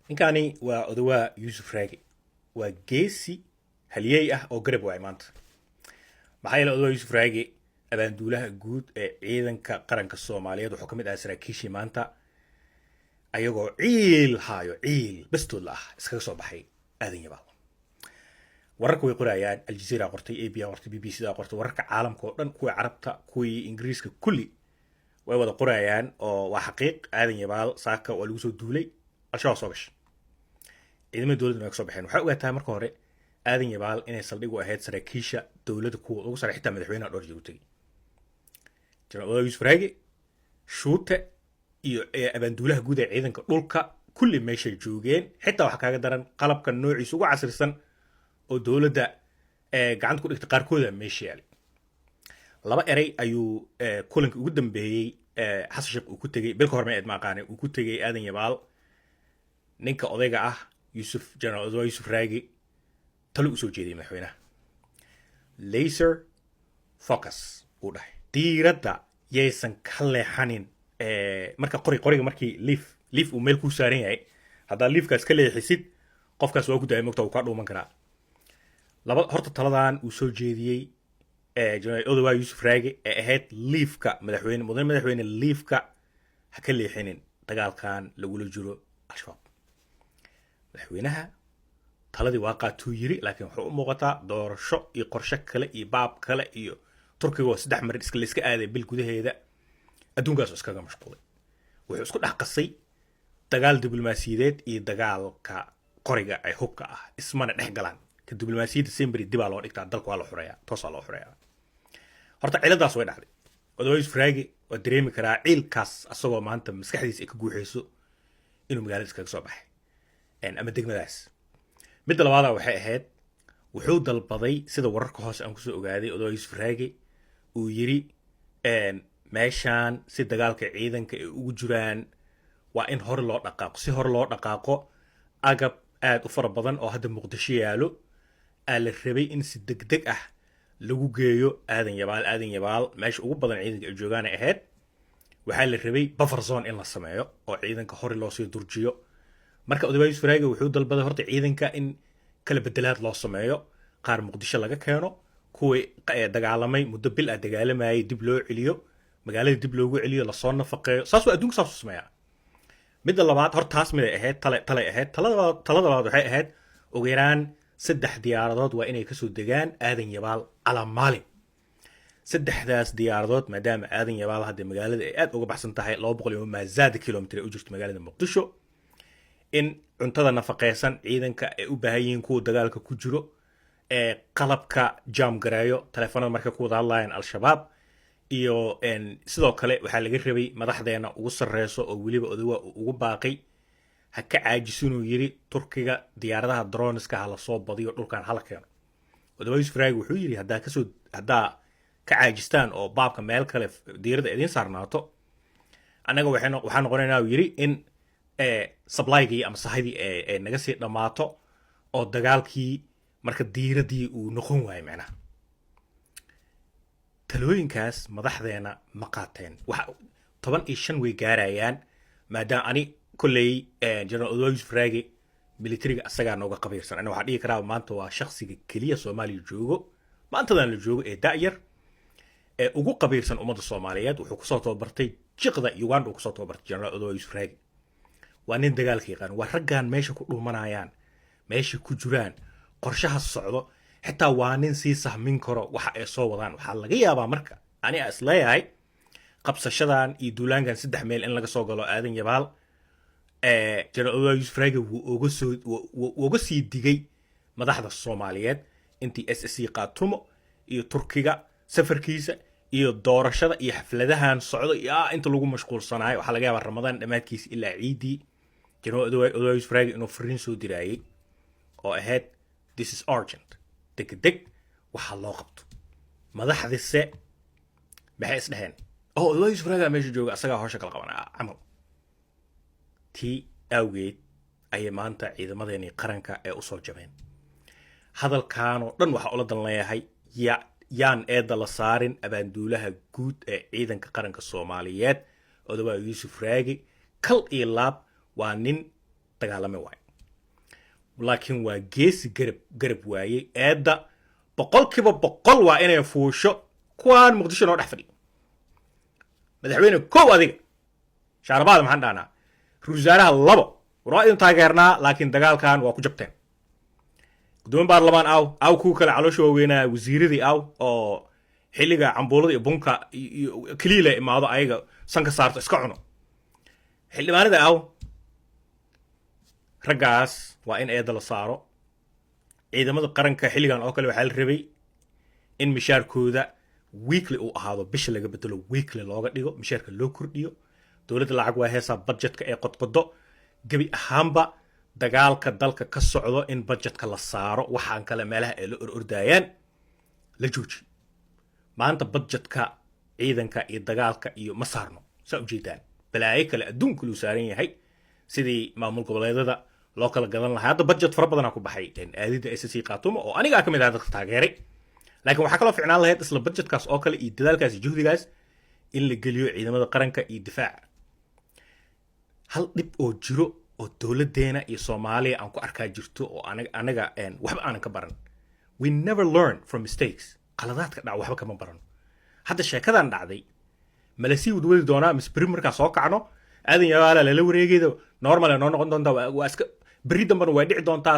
ninkani waa odawaa yuusuf raagi waa geesi haliyey ah oo garab waay maanta. maxaa yeele odawaa yuusuf raagi abaanduulaha guud ee ciidanka qaranka soomaaliyeed wuxuu ka mid ahaa saraakiishii maanta ayagoo ciil haayo ciil bastood la ah iskaga soo baxay aadan yabaal. wararka way qorayaan, aljazeera qortay, ab qortay, b b c da qortay, wararka caalamka oo dhan, kuwii carabta, kuwii ingiriiska, kulli way wada qorayaan oo waa xaqiiq. aadan yabaal saaka waa lagu soo duulay, al-shabaab soo gashay, ciidamada dowladda way ka soo baxeen. waxay ogaataa marka hore aadan yabaal inay saldhig u ahayd saraakiisha dowladda kuwa ugu sare, xitaa madaxweynaha dhowr jeer u tegay. jenaraal yuusuf raagi, shuute iyo abaanduulaha guud ee ciidanka dhulka kulli meeshay joogeen. xitaa waxaa kaaga daran qalabka noociisa ugu casrisan oo dowladda gacanta ku dhigtay qaarkooda meesha yaalay. laba erey ayuu kulanka ugu dambeeyey xasan sheekh uu ku tegey, bil ka hor ma eed maaqaane, uu ku tegey aadan yabaal ninka odayga ah jenaraal odawaa yuusuf raagi talo usoo jeediyay madaxweynaha. laser focus uu dhahay, diiradda yaysan ka leexanin. marka qoriga markii liif uu meel kuu saaran yahay, haddaa liifkaas ka leexisid qofkaas waa ku daaya mogta, uu kaa dhuuman karaa. horta taladan uu soo jeediyey jenaraal odawaa yuusuf raagi ee ahayd liifka madaxweyne liifka ha ka leexinin dagaalkan lagula jiro al-shabaab. madaxweynaha taladii waa qaatuu yiri, laakiin wuxuu u muuqataa doorasho iyo qorshe kale iyo baab kale iyo turkiga oo 3 marin la iska aaday bil gudaheeda, adduunkaas oo iskaga mashquulay. wuxuu isku dhex qasay dagaal diblomaasiyadeed iyo dagaalka qoriga ay hubka ah ismana dhex galaan. ka diblomaasiyadda sembri dibaa loo dhigtaa, dalka waa la xureeyaa, toosaa loo xureeyaa. horta ciladaas way dhacday. odawaa yuusuf raagi waa dareemi karaa ciilkaas asagoo maanta maskaxdiisa ay ka guuxayso inuu magaalada iskaga soo baxay ama degmadaas. midda labaada waxay ahayd, wuxuu dalbaday sida wararka hoose aan kusoo ogaaday, odawaa yuusuf raagi uu yiri meeshaan si dagaalka ciidanka ay ugu jiraan waa in hore loo dhaqaaqo. si hore loo dhaqaaqo, agab aad u fara badan oo hadda muqdisho yaalo aa la rabay in si degdeg ah lagu geeyo aadan yabaal meesha ugu badan ciidanka ay joogaan ay ahayd. waxaa la rabay buffer zone in la sameeyo oo ciidanka hore loo sii durjiyo. marka odawaa yuusuf raagi wuxuu dalbaday horta ciidanka in kala bedelaad loo sameeyo, qaar muqdisho laga keeno, kuwii dagaalamay muddo bil ah dagaalamayay dib loo celiyo, magaalada dib loogu celiyo, lasoo nafaqeeyo. saas waa adduunka saas u sameeyaa. midda labaad horta taas miday ahayd, talay ahayd. talada labaad waxay ahayd ugu yaraan 3 diyaaradood waa inay kasoo degaan aadan yabaal calaa maalin. 3daas diyaaradood maadaama aadan yabaal hadda magaalada ay aad uga baxsan tahay, 200 maazaada kilomitir ay u jirto magaalada muqdisho, in cuntada nafaqeysan ciidanka ay u baahan yihiin kuwa dagaalka ku jiro, qalabka jaam gareeyo, taleefanada markay ku wada hadlayaan al-shabaab, iyo sidoo kale waxaa laga rabay madaxdeena ugu sarreyso oo weliba odawaa ugu baaqay ha ka caajisinuu yiri turkiga diyaaradaha droniska ha lasoo badiyo, dhulkan hala keeno. odawaa yuusuf raagi wuxuu yiri haddaa ka caajistaan oo baabka meel kale diiradda idiin saarnaato, annaga waxaa noqonaynaa yiri in supplyigii ama sahadii ay naga sii dhammaato oo dagaalkii marka diiraddii uu noqon waayo. macnaha talooyinkaas madaxdeena ma qaateen. 15 way gaarayaan, maadaama ani kolley jenaraal odawaa yuusuf raagi militariga asagaa nooga qabiirsan. ana waxaa dhihi karaa maanta waa shakhsiga keliya soomaaliya joogo, maantadan la joogo ee da'yar ee ugu qabiirsan ummadda soomaaliyeed. wuxuu kusoo tababartay jiqda uganda, uu kusoo tababartay jenaraal odawaa yuusuf raagi. waa nin dagaalka yaqaan, waa raggan meesha ku dhuumanayaan, meesha ku jiraan, qorshaha socdo, xitaa waa nin sii sahmin karo waxa ay soo wadaan. waxaa laga yaabaa marka ani is leeyahay qabsashadan iyo duulaankan 3 meel in laga soo galo aadan yabaal, jenaraal odawaa yuusuf raagi wuu uga sii digay madaxda soomaaliyeed intii SSC qaatumo iyo turkiga safarkiisa iyo doorashada iyo xafladahan socdo iyo inta lagu mashquulsanayo. waxaa laga yaabaa ramadaan dhammaadkiisa ilaa ciidii jenaraal odawaa yuusuf raagi inuu fariin soo diraayay oo ahayd this is urgent, degdeg waxaa loo qabto. madaxdise maxay is dhaheen, odawaa yuusuf raagi meesha jooga asagaa hawsha kala qabanaa camal. tii awgeed ayay maanta ciidamadeenii qaranka ee usoo jabeen. hadalkan oo dhan waxaa ula dan leeyahay yaan eedda la saarin abaanduulaha guud ee ciidanka qaranka soomaaliyeed odawaa yuusuf raagi. kal iyo laab waa nin dagaalame waay laakiin waa geesi garab waayey eedda boqolkiiba boqol waa inay fuusho kuwaan muqdisho noo dhex fadhiyo madaxweyne kow adiga shaarbaada maxaan dhahnaa ra-iisul wasaaraha labo waa idin taageernaa laakiin dagaalkan waa ku jabteen gudoomiye baarlamaan aw kuwa kale caloosha waaweynaa wasiiradii oo xilliga cambuulada iyo bunka iyo keliya la imaado ayaga sanka saarto iska cuno xildhibaanada raggaas waa in eedda la saaro ciidamada qaranka xilligan oo kale waxaa la rabay in mishaarkooda weekly uu ahaado bisha laga bedelo weekly looga dhigo mishaarka loo kordhiyo dowladda lacag waa heesaa budgetka ee qodqodo gebi ahaanba dagaalka dalka ka socdo in budgetka la saaro waxaan kale meelaha ay la ordayaan la joojiyo maanta budgetka ciidanka iyo dagaalka iyo ma saarno saa ujeedaan balaayo kale adduunka luu saaran yahay sidii maamul goboleedada loo kala gadan lahaa hadda budget fara badanaa ku baxay aadida SSC qaatumo oo anigaa ka mid ah dadka taageeray laakiin waxaa kaloo ficnaan lahayd isla budgetkaas oo kale iyo dadaalkaas iyo juhdigaas in la geliyo ciidamada qaranka iyo difaaca hal dhib oo jiro oo dowladeena iyo Soomaaliya aan ku arkaa jirto oo anaga waxba aanan ka baran we never learn from mistakes qaladaadka dhac waxba kama barano hadda sheekadan dhacday malasii wadwadi doonaa misbiri markaa soo kacno aadan yaala la wareegayda normal noo noqon doontaa waa iska bari damban waa dhici doontaa